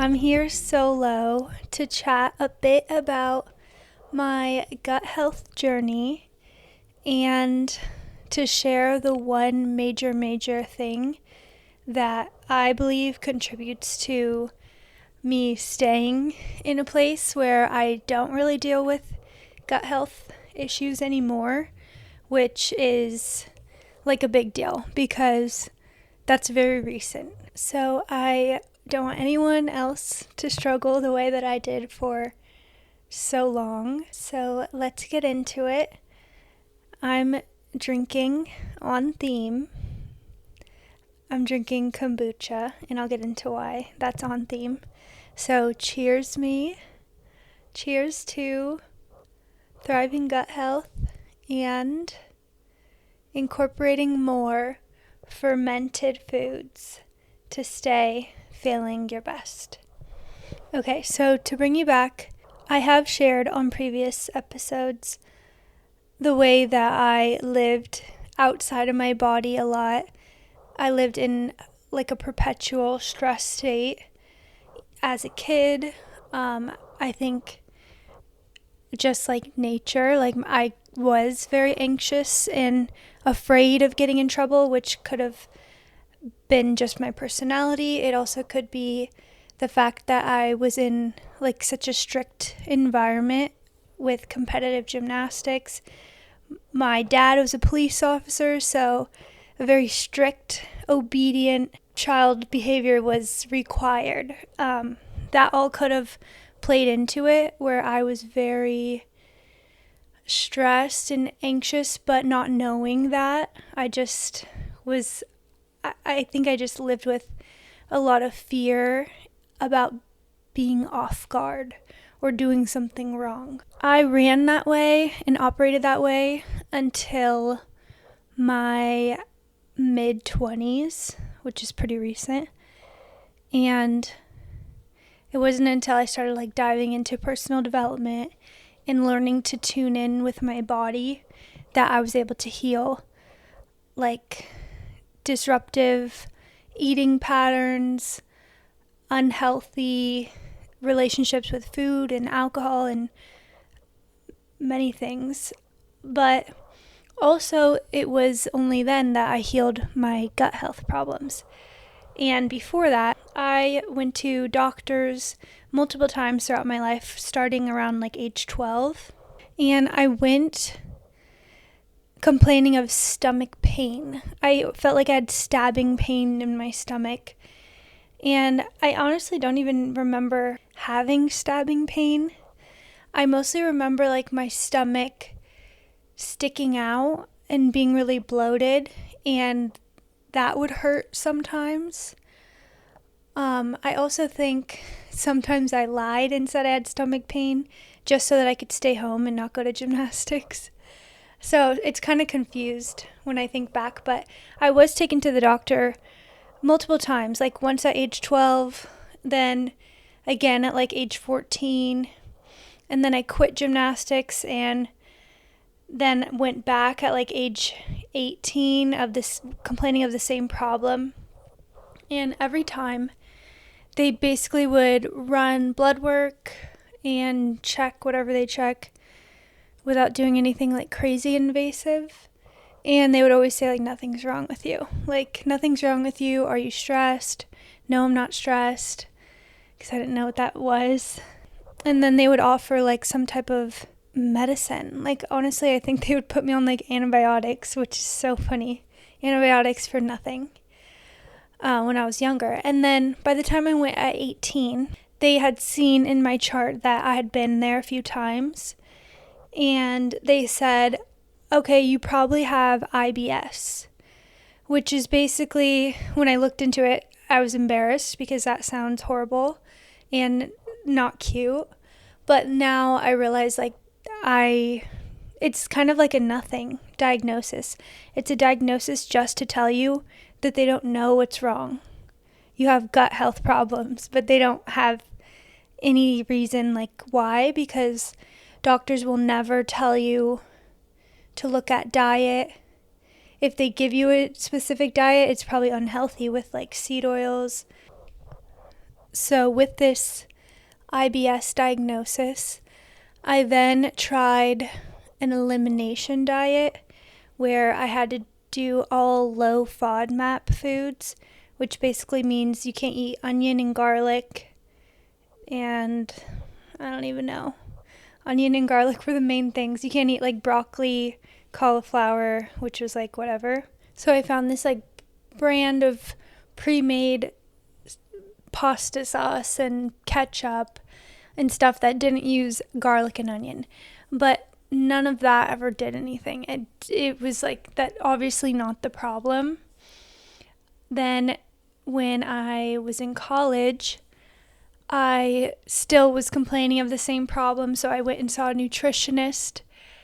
I'm here solo to chat a bit about my gut health journey and to share the one major thing that I believe contributes to me staying in a place where I don't really deal with gut health issues anymore, which is like a big deal because that's very recent. So I don't want anyone else to struggle the way that I did for so long. So let's get into it. I'm drinking on theme. I'm drinking kombucha, and I'll get into why that's on theme. So cheers me. Cheers to thriving gut health and incorporating more fermented foods to stay feeling your best. Okay, so to bring you back, I have shared on previous episodes the way that I lived outside of my body a lot. I lived in like a perpetual stress state as a kid. I think just like nature, like I was very anxious and afraid of getting in trouble, which could have been just my personality. It also could be the fact that I was in like such a strict environment with competitive gymnastics. My dad was a police officer, so a very strict, obedient child behavior was required. That all could have played into it, where I was very stressed and anxious, but not knowing that. I think I just lived with a lot of fear about being off guard or doing something wrong. I ran that way and operated that way until my mid-20s, which is pretty recent. And it wasn't until I started like diving into personal development and learning to tune in with my body that I was able to heal like disruptive eating patterns, unhealthy relationships with food and alcohol and many things. But also it was only then that I healed my gut health problems. And before that, I went to doctors multiple times throughout my life, starting around like age 12. And I went complaining of stomach pain. I felt like I had stabbing pain in my stomach. And I honestly don't even remember having stabbing pain. I mostly remember like my stomach sticking out and being really bloated, and that would hurt sometimes. I also think sometimes I lied and said I had stomach pain just so that I could stay home and not go to gymnastics. So it's kind of confused when I think back, but I was taken to the doctor multiple times, like once at age 12, then again at like age 14, and then I quit gymnastics and then went back at like age 18 of this, complaining of the same problem. And every time they basically would run blood work and check whatever they check without doing anything like crazy invasive. And they would always say like, nothing's wrong with you. Like, nothing's wrong with you. Are you stressed? No, I'm not stressed. Because I didn't know what that was. And then they would offer like some type of medicine. Like, honestly, I think they would put me on like antibiotics, which is so funny. Antibiotics for nothing. When I was younger. And then by the time I went at 18, they had seen in my chart that I had been there a few times. And they said, okay, you probably have IBS, which is basically, when I looked into it, I was embarrassed because that sounds horrible and not cute. But now I realize like it's kind of like a nothing diagnosis. It's a diagnosis just to tell you that they don't know what's wrong. You have gut health problems, but they don't have any reason like why, because doctors will never tell you to look at diet. If they give you a specific diet, it's probably unhealthy with like seed oils. So with this IBS diagnosis, I then tried an elimination diet where I had to do all low FODMAP foods, which basically means you can't eat onion and garlic, and I don't even know. Onion and garlic were the main things. You can't eat like broccoli, cauliflower, which was like whatever. So I found this like brand of pre-made pasta sauce and ketchup and stuff that didn't use garlic and onion. But none of that ever did anything. It was like that obviously not the problem. Then when I was in college, I still was complaining of the same problem, so I went and saw a nutritionist,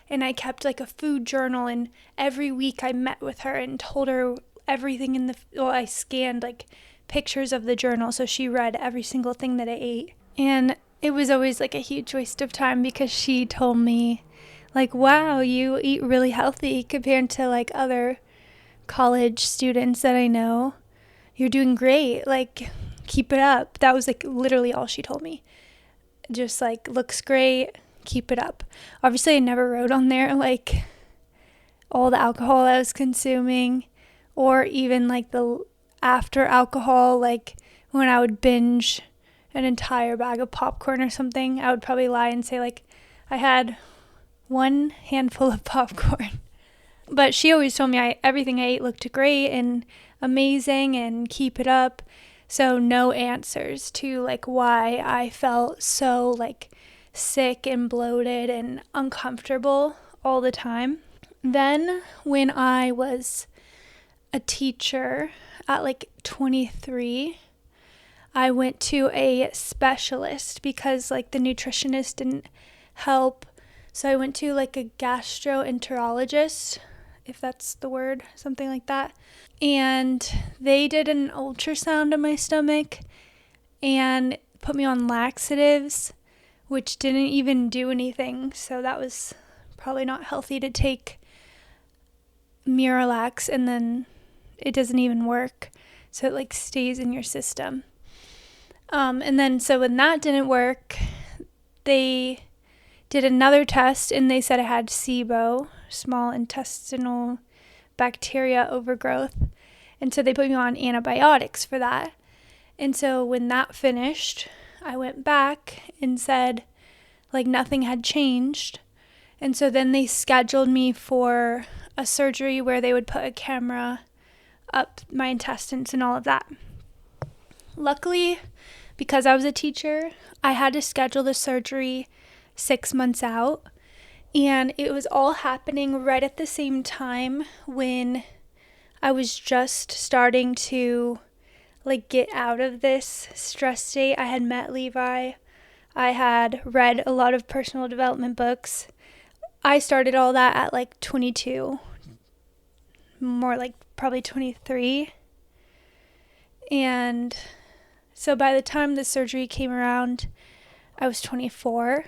and I kept like a food journal, and every week I met with her and told her everything I scanned like pictures of the journal, so she read every single thing that I ate. And it was always like a huge waste of time because she told me like, wow, you eat really healthy compared to like other college students that I know. You're doing great. Like, keep it up. That was like literally all she told me. Just like, looks great. Keep it up. Obviously, I never wrote on there like all the alcohol I was consuming or even like the after alcohol, like when I would binge an entire bag of popcorn or something, I would probably lie and say like I had one handful of popcorn. But she always told me everything I ate looked great and amazing and keep it up. So no answers to like why I felt so like sick and bloated and uncomfortable all the time. Then when I was a teacher at like 23, I went to a specialist because like the nutritionist didn't help. So I went to like a gastroenterologist, if that's the word, something like that. And they did an ultrasound of my stomach and put me on laxatives, which didn't even do anything. So that was probably not healthy to take Miralax and then it doesn't even work. So it like stays in your system. And then so when that didn't work, they did another test and they said I had SIBO, small intestinal bacteria overgrowth. And so they put me on antibiotics for that. And so when that finished, I went back and said like nothing had changed. And so then they scheduled me for a surgery where they would put a camera up my intestines and all of that. Luckily, because I was a teacher, I had to schedule the surgery 6 months out. And it was all happening right at the same time when I was just starting to like get out of this stress state. I had met Levi. I had read a lot of personal development books. I started all that at like 22, more like probably 23. And so by the time the surgery came around, I was 24.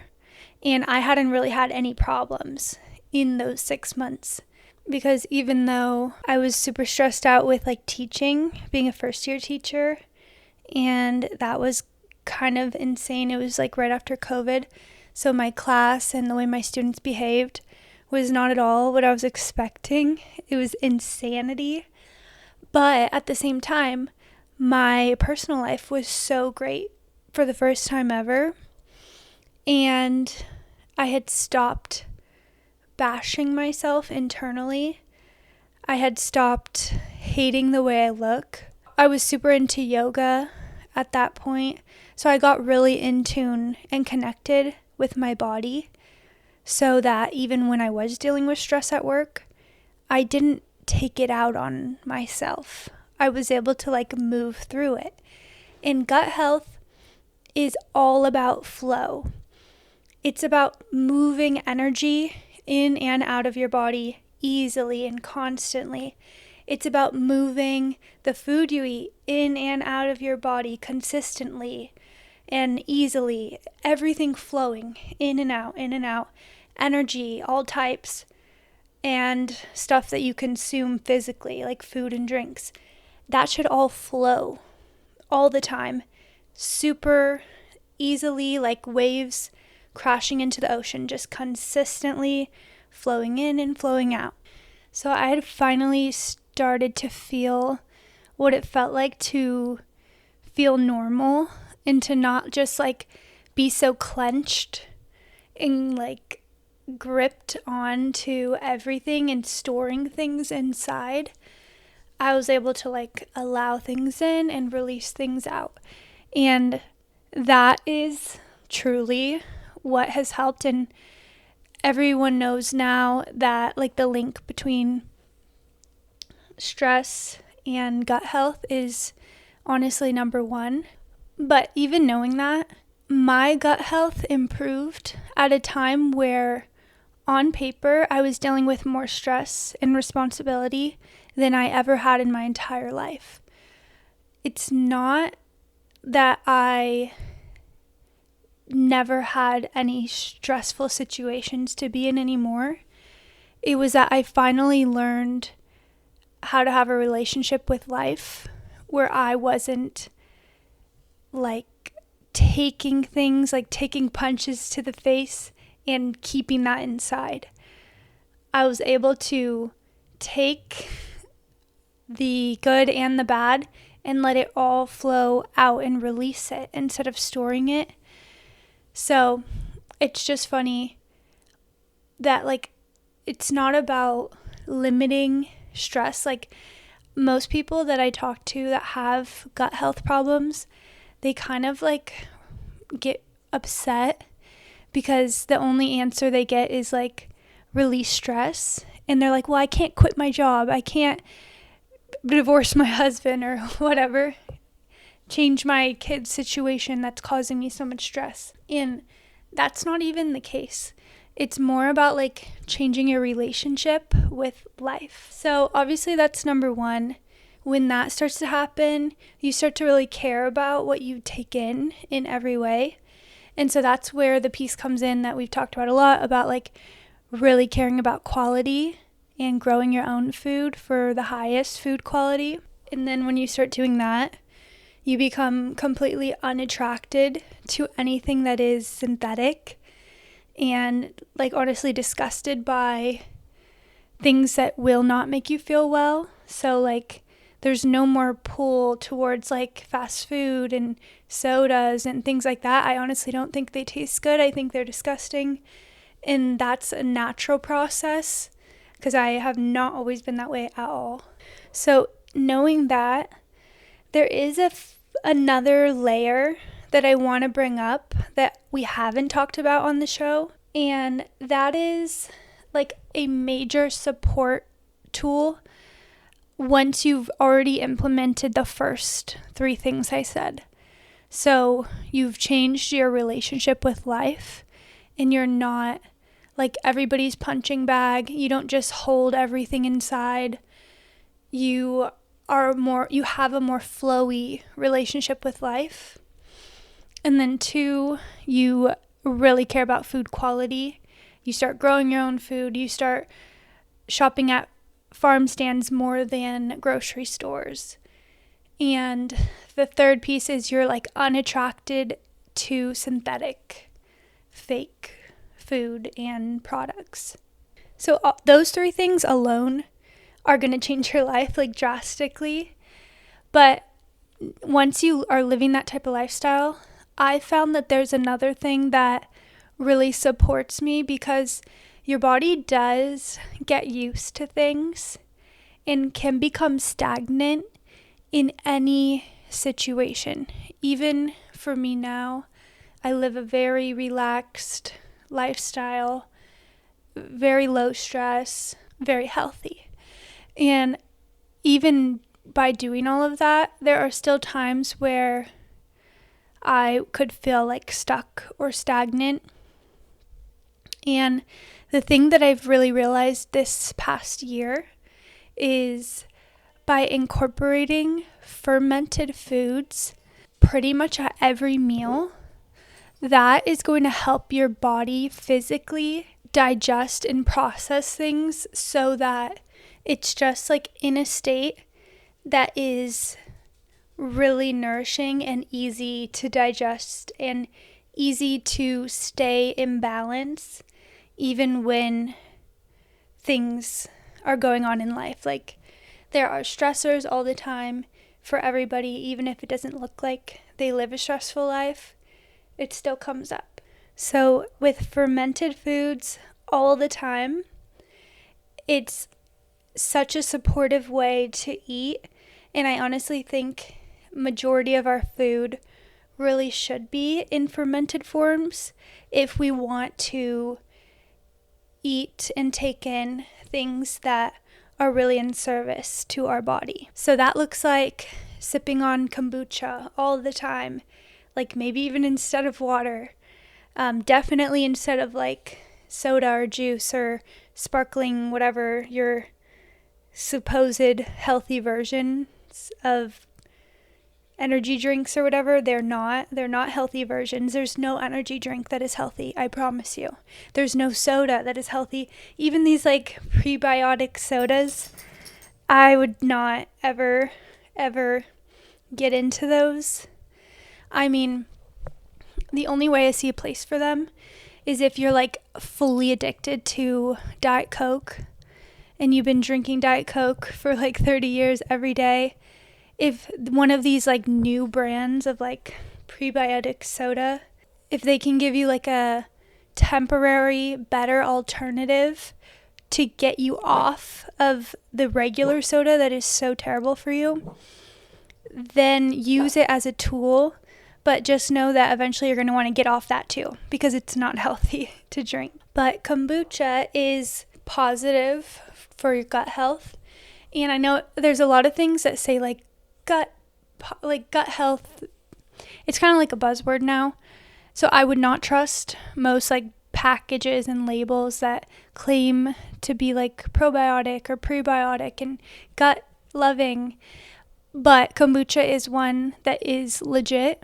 And I hadn't really had any problems in those 6 months because even though I was super stressed out with like teaching, being a first year teacher, and that was kind of insane. It was like right after COVID. So my class and the way my students behaved was not at all what I was expecting. It was insanity. But at the same time, my personal life was so great for the first time ever. And I had stopped bashing myself internally. I had stopped hating the way I look. I was super into yoga at that point. So I got really in tune and connected with my body so that even when I was dealing with stress at work, I didn't take it out on myself. I was able to like move through it. And gut health is all about flow. It's about moving energy in and out of your body easily and constantly. It's about moving the food you eat in and out of your body consistently and easily. Everything flowing in and out. Energy, all types, and stuff that you consume physically, like food and drinks. That should all flow all the time, super easily, like waves crashing into the ocean, just consistently flowing in and flowing out. So I had finally started to feel what it felt like to feel normal and to not just like be so clenched and like gripped onto everything and storing things inside. I was able to like allow things in and release things out. And that is truly what has helped. And everyone knows now that like the link between stress and gut health is honestly number one. But even knowing that, my gut health improved at a time where on paper I was dealing with more stress and responsibility than I ever had in my entire life. It's not that I never had any stressful situations to be in anymore. It was that I finally learned how to have a relationship with life where I wasn't like taking things, like taking punches to the face and keeping that inside. I was able to take the good and the bad and let it all flow out and release it instead of storing it. So it's just funny that like it's not about limiting stress. Like most people that I talk to that have gut health problems, they kind of like get upset because the only answer they get is like release stress. And they're like, well, I can't quit my job. I can't divorce my husband or whatever. Change my kid's situation that's causing me so much stress. And that's not even the case. It's more about like changing your relationship with life. So obviously that's number one. When that starts to happen, you start to really care about what you take in every way. And so that's where the piece comes in that we've talked about a lot, about like really caring about quality and growing your own food for the highest food quality. And then when you start doing that, you become completely unattracted to anything that is synthetic and like honestly disgusted by things that will not make you feel well. So like there's no more pull towards like fast food and sodas and things like that. I honestly don't think they taste good. I think they're disgusting. And that's a natural process because I have not always been that way at all. So knowing that, there is another layer that I want to bring up that we haven't talked about on the show. And that is like a major support tool once you've already implemented the first three things I said. So you've changed your relationship with life and you're not like everybody's punching bag. You don't just hold everything inside. You have a more flowy relationship with life. And then two, you really care about food quality. You start growing your own food. You start shopping at farm stands more than grocery stores. And the third piece is you're like unattracted to synthetic, fake food and products. So those three things alone are going to change your life like drastically. But once you are living that type of lifestyle, I found that there's another thing that really supports me because your body does get used to things and can become stagnant in any situation. Even for me now, I live a very relaxed lifestyle, very low stress, very healthy. And even by doing all of that, there are still times where I could feel like stuck or stagnant. And the thing that I've really realized this past year is by incorporating fermented foods pretty much at every meal, that is going to help your body physically digest and process things so that it's just like in a state that is really nourishing and easy to digest and easy to stay in balance even when things are going on in life. Like, there are stressors all the time for everybody, even if it doesn't look like they live a stressful life, it still comes up. So with fermented foods all the time, it's such a supportive way to eat, and I honestly think majority of our food really should be in fermented forms if we want to eat and take in things that are really in service to our body. So that looks like sipping on kombucha all the time, like maybe even instead of water, definitely instead of like soda or juice or sparkling, whatever your supposed healthy versions of energy drinks or whatever. They're not healthy versions. There's no energy drink that is healthy, I promise you. There's no soda that is healthy. Even these like prebiotic sodas, I would not ever get into those. I mean, the only way I see a place for them is if you're like fully addicted to Diet Coke and you've been drinking Diet Coke for like 30 years every day. If one of these like new brands of like prebiotic soda, if they can give you like a temporary better alternative to get you off of the regular soda that is so terrible for you, then use it as a tool. But just know that eventually you're going to want to get off that too, because it's not healthy to drink. But kombucha is positive for your gut health. And I know there's a lot of things that say like gut health. It's kind of like a buzzword now. So I would not trust most like packages and labels that claim to be like probiotic or prebiotic and gut loving. But kombucha is one that is legit.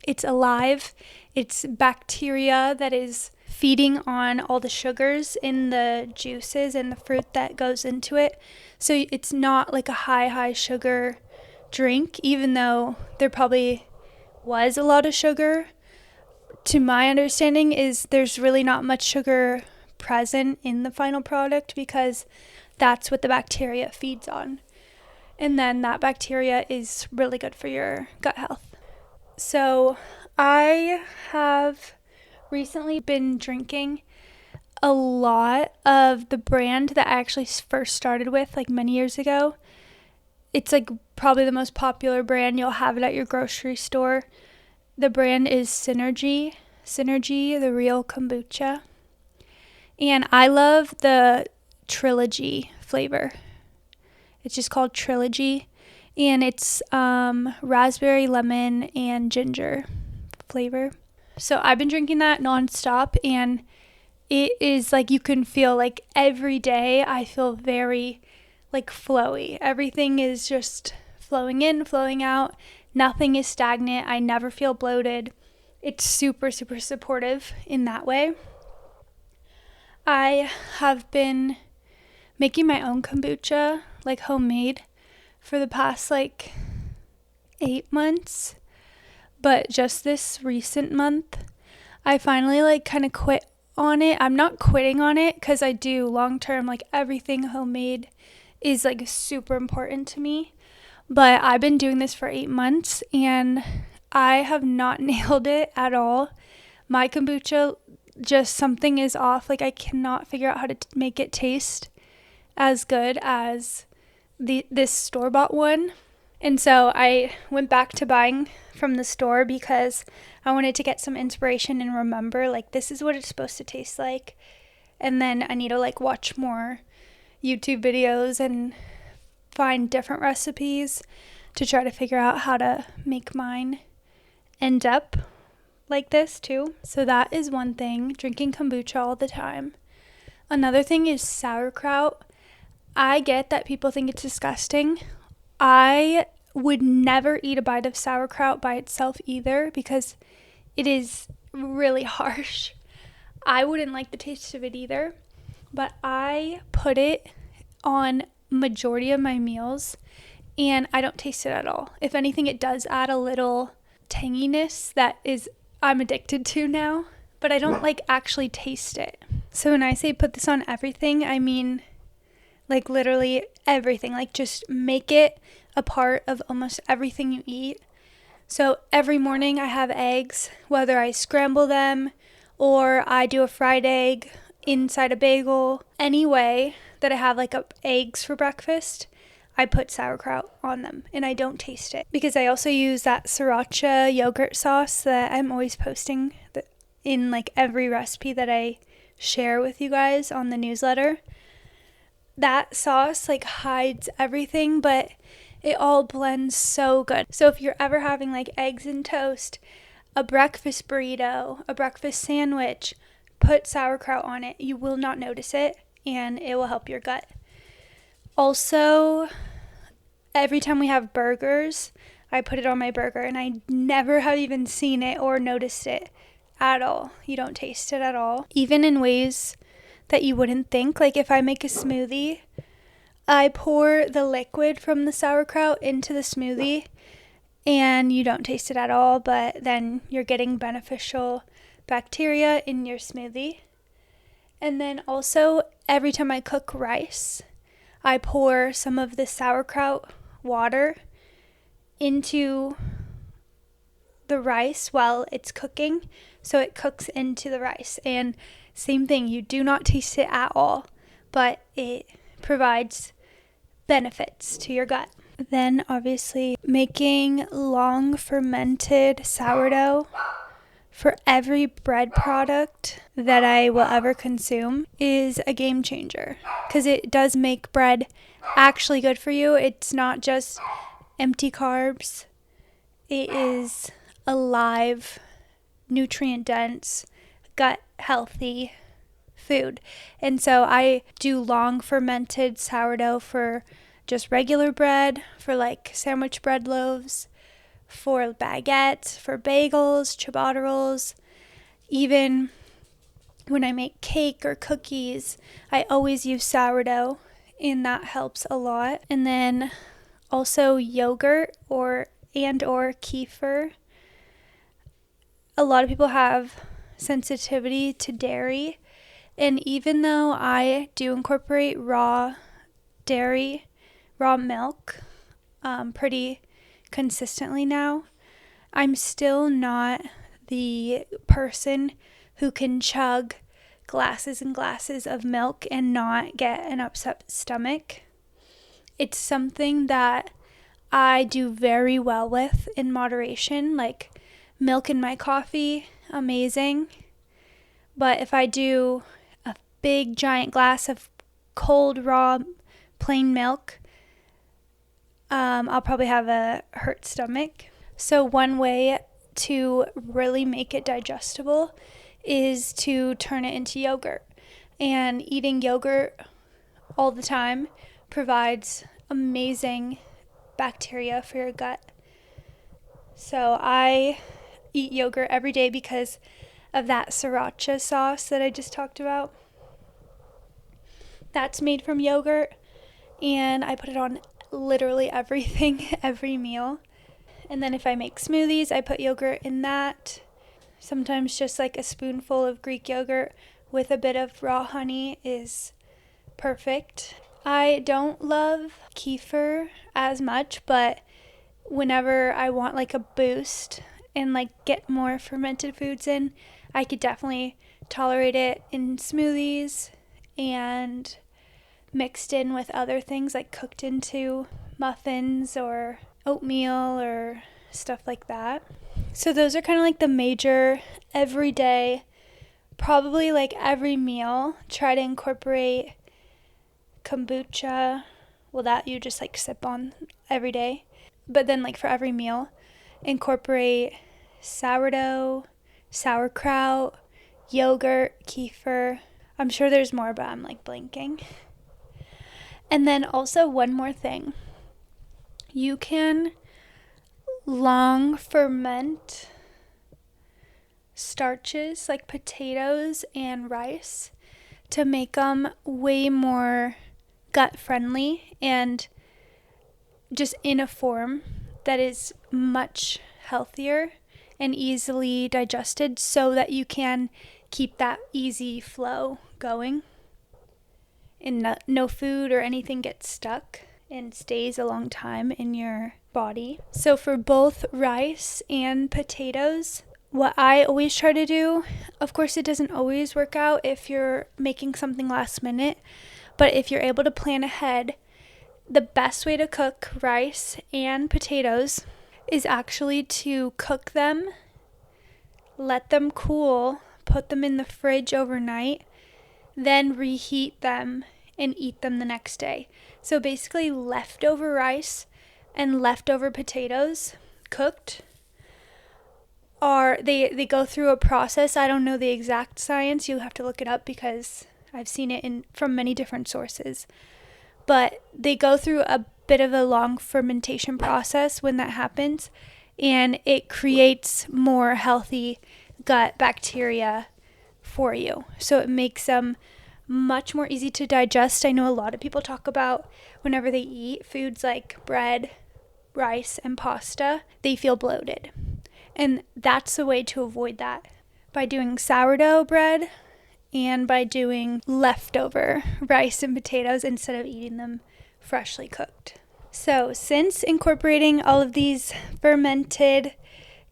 It's alive. It's bacteria that is feeding on all the sugars in the juices and the fruit that goes into it. So it's not like a high sugar drink, even though there probably was a lot of sugar. To my understanding is there's really not much sugar present in the final product because that's what the bacteria feeds on. And then that bacteria is really good for your gut health. So I have recently been drinking a lot of the brand that I actually first started with like many years ago. It's like probably the most popular brand. You'll have it at your grocery store. The brand is Synergy, the real kombucha. And I love the Trilogy flavor. It's just called Trilogy. And it's raspberry, lemon, and ginger flavor. So I've been drinking that nonstop, and it is like you can feel like every day I feel very like flowy. Everything is just flowing in, flowing out. Nothing is stagnant. I never feel bloated. It's super supportive in that way. I have been making my own kombucha, like homemade, for the past like 8 months. But just this recent month, I finally like kind of quit on it. I'm not quitting on it because I do long term, like everything homemade is like super important to me. But I've been doing this for 8 months and I have not nailed it at all. My kombucha, just something is off. Like I cannot figure out how to make it taste as good as this store-bought one. And so I went back to buying from the store because I wanted to get some inspiration and remember like this is what it's supposed to taste like. And then I need to like watch more YouTube videos and find different recipes to try to figure out how to make mine end up like this too. So that is one thing, drinking kombucha all the time. Another thing is sauerkraut. I get that people think it's disgusting. I would never eat a bite of sauerkraut by itself either because it is really harsh. I wouldn't like the taste of it either, but I put it on majority of my meals and I don't taste it at all. If anything, it does add a little tanginess that is I'm addicted to now, but I don't like actually taste it. So when I say put this on everything, I mean like literally everything. Like just make it a part of almost everything you eat. So every morning I have eggs, whether I scramble them or I do a fried egg inside a bagel. Any way that I have like eggs for breakfast, I put sauerkraut on them and I don't taste it, because I also use that sriracha yogurt sauce that I'm always posting in like every recipe that I share with you guys on the newsletter. That sauce like hides everything, but it all blends so good. So if you're ever having like eggs and toast, a breakfast burrito, a breakfast sandwich, put sauerkraut on it. You will not notice it, and it will help your gut. Also, every time we have burgers, I put it on my burger, and I never have even seen it or noticed it at all. You don't taste it at all. Even in ways that you wouldn't think. Like if I make a smoothie, I pour the liquid from the sauerkraut into the smoothie, and you don't taste it at all, but then you're getting beneficial bacteria in your smoothie. And then also, every time I cook rice, I pour some of the sauerkraut water into the rice while it's cooking, so it cooks into the rice. And same thing, you do not taste it at all, but it provides benefits to your gut. Then obviously making long fermented sourdough for every bread product that I will ever consume is a game changer, because it does make bread actually good for you. It's not just empty carbs. It is a live, nutrient dense, gut healthy food. And so I do long fermented sourdough for just regular bread, for like sandwich bread loaves, for baguettes, for bagels, ciabatta rolls. Even when I make cake or cookies, I always use sourdough, and that helps a lot. And then also yogurt or kefir. A lot of people have sensitivity to dairy, and even though I do incorporate raw dairy, raw milk pretty consistently now, I'm still not the person who can chug glasses and glasses of milk and not get an upset stomach. It's something that I do very well with in moderation, like milk in my coffee, amazing. But if I do a big giant glass of cold raw plain milk, I'll probably have a hurt stomach. So one way to really make it digestible is to turn it into yogurt. And eating yogurt all the time provides amazing bacteria for your gut. So I eat yogurt every day because of that sriracha sauce that I just talked about. That's made from yogurt, and I put it on literally everything, every meal. And then if I make smoothies, I put yogurt in that. Sometimes just like a spoonful of Greek yogurt with a bit of raw honey is perfect. I don't love kefir as much, but whenever I want like a boost and like get more fermented foods in, I could definitely tolerate it in smoothies and mixed in with other things, like cooked into muffins or oatmeal or stuff like that. So those are kind of like the major everyday, probably like every meal, try to incorporate kombucha. Well, that you just like sip on every day. But then like for every meal, incorporate sourdough, sauerkraut, yogurt, kefir. I'm sure there's more, but I'm like blanking. And then also one more thing. You can long ferment starches like potatoes and rice to make them way more gut friendly and just in a form that is much healthier and easily digested so that you can keep that easy flow going and no food or anything gets stuck and stays a long time in your body. So for both rice and potatoes, what I always try to do, of course it doesn't always work out if you're making something last minute, but if you're able to plan ahead, the best way to cook rice and potatoes is actually to cook them, let them cool, put them in the fridge overnight, then reheat them and eat them the next day. So basically leftover rice and leftover potatoes cooked they go through a process. I don't know the exact science. You'll have to look it up because I've seen it from many different sources. But they go through a bit of a long fermentation process when that happens, and it creates more healthy gut bacteria for you. So it makes them much more easy to digest. I know a lot of people talk about whenever they eat foods like bread, rice, and pasta, they feel bloated. And that's the way to avoid that, by doing sourdough bread and by doing leftover rice and potatoes instead of eating them freshly cooked. So since incorporating all of these fermented,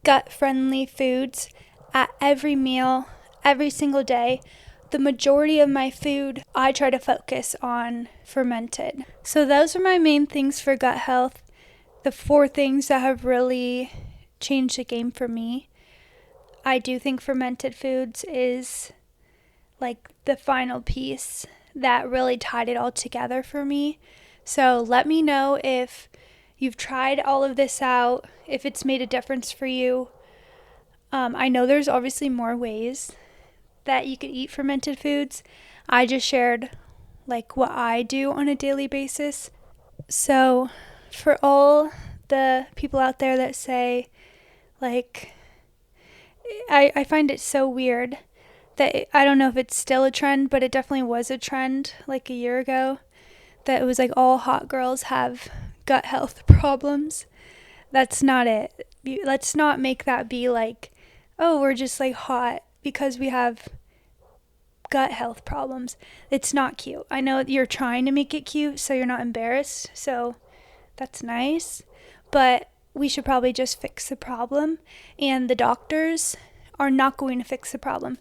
gut-friendly foods at every meal, every single day, the majority of my food, I try to focus on fermented. So those are my main things for gut health. The 4 things that have really changed the game for me. I do think fermented foods is like the final piece that really tied it all together for me. So let me know if you've tried all of this out, if it's made a difference for you. I know there's obviously more ways that you could eat fermented foods. I just shared like what I do on a daily basis. So for all the people out there that say, like, I find it so weird that I don't know if it's still a trend, but it definitely was a trend like a year ago, that it was like all hot girls have gut health problems. That's not it. Let's not make that be like, oh, we're just like hot because we have gut health problems. It's not cute. I know you're trying to make it cute so you're not embarrassed, so that's nice, but we should probably just fix the problem, and the doctors are not going to fix the problem.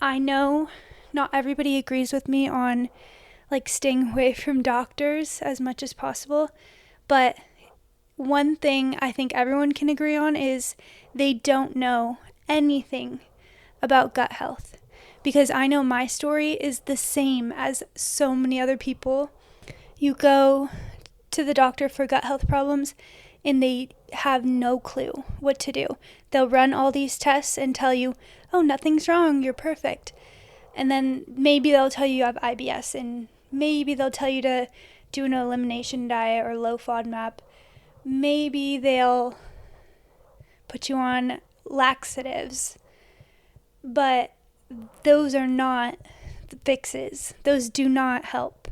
I know not everybody agrees with me on like staying away from doctors as much as possible, but one thing I think everyone can agree on is they don't know anything about gut health, because I know my story is the same as so many other people. You go to the doctor for gut health problems and they have no clue what to do. They'll run all these tests and tell you, oh, nothing's wrong, you're perfect. And then maybe they'll tell you have IBS, and maybe they'll tell you to do an elimination diet or low FODMAP. Maybe they'll put you on laxatives. But those are not the fixes. Those do not help.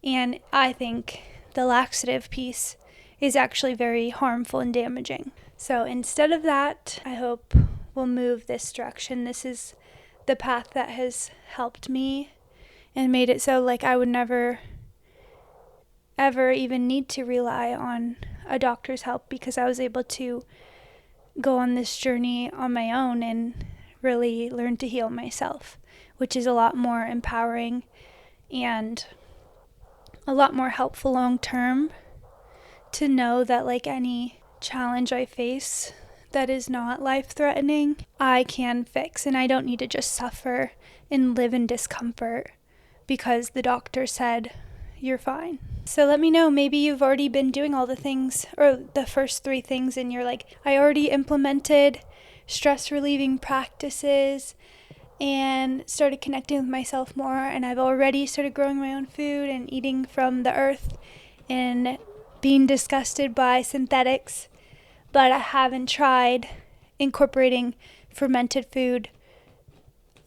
And I think the laxative piece is actually very harmful and damaging. So instead of that, I hope we'll move this direction. This is the path that has helped me and made it so like I would never ever even need to rely on a doctor's help, because I was able to go on this journey on my own and really learn to heal myself, which is a lot more empowering and a lot more helpful long term, to know that like any challenge I face that is not life-threatening, I can fix, and I don't need to just suffer and live in discomfort because the doctor said you're fine. So let me know, maybe you've already been doing all the things, or the first 3 things, and you're like, I already implemented stress relieving practices and started connecting with myself more, and I've already started growing my own food and eating from the earth and being disgusted by synthetics, but I haven't tried incorporating fermented food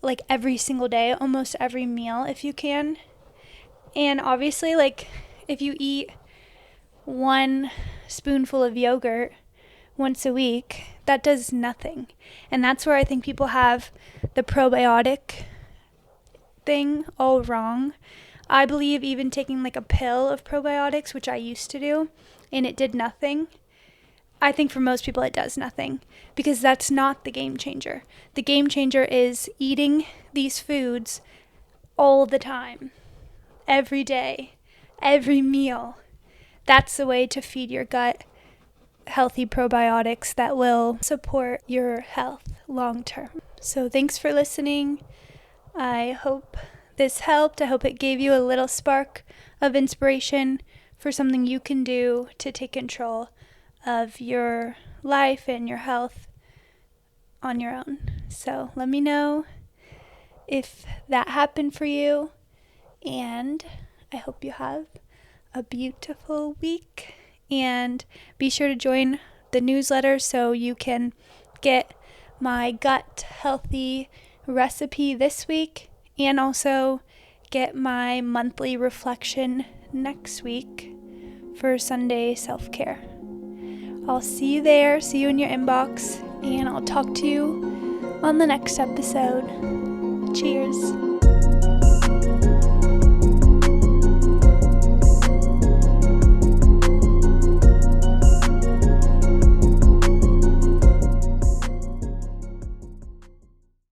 like every single day, almost every meal if you can. And obviously, like, if you eat one spoonful of yogurt once a week, that does nothing. And that's where I think people have the probiotic thing all wrong. I believe even taking like a pill of probiotics, which I used to do, and it did nothing. I think for most people it does nothing, because that's not the game changer. The game changer is eating these foods all the time, every day, every meal. That's the way to feed your gut healthy probiotics that will support your health long term. So thanks for listening. I hope this helped. I hope it gave you a little spark of inspiration for something you can do to take control of your life and your health on your own. So let me know if that happened for you, and I hope you have a beautiful week. And be sure to join the newsletter so you can get my gut healthy recipe this week, and also get my monthly reflection next week for Sunday self-care. I'll see you there, see you in your inbox, and I'll talk to you on the next episode. Cheers.